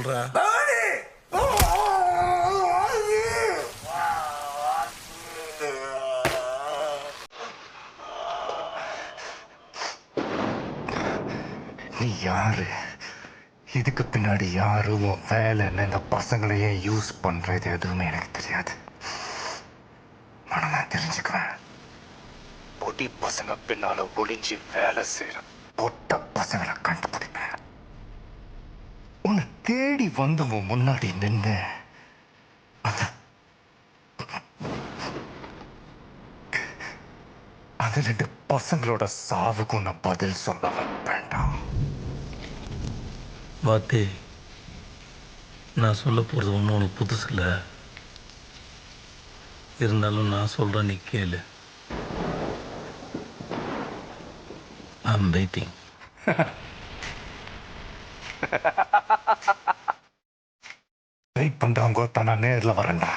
சொல்றா? நீ யாரு? இதுக்கு பின்னாடி யாரும் வேலைன்னு இந்த பசங்களையே யூஸ் பண்றது எதுவுமே எனக்கு தெரியாது. ஆனா நான் தெரிஞ்சுக்குவேன். பொடி பசங்க பின்னால ஒளிஞ்சு வேலை செய்யற பொட்ட பசங்களை கண்டுபிடிப்பேன். உன்னை தேடி வந்து உன் முன்னாடி நின்று அந்த 2 பசங்களோட சாவுக்கும் நான் பதில் சொல்ல வேண்டாம். வாத்தி, நான் சொல்ல போகிறது ஒன்றும் உனக்கு புதுசு இல்லை. இருந்தாலும் நான் சொல்கிறேன், நீ கேளு. I'm waiting. வெயிட் பண்றவங்க தான் நான் நேரில் வரேன்டா.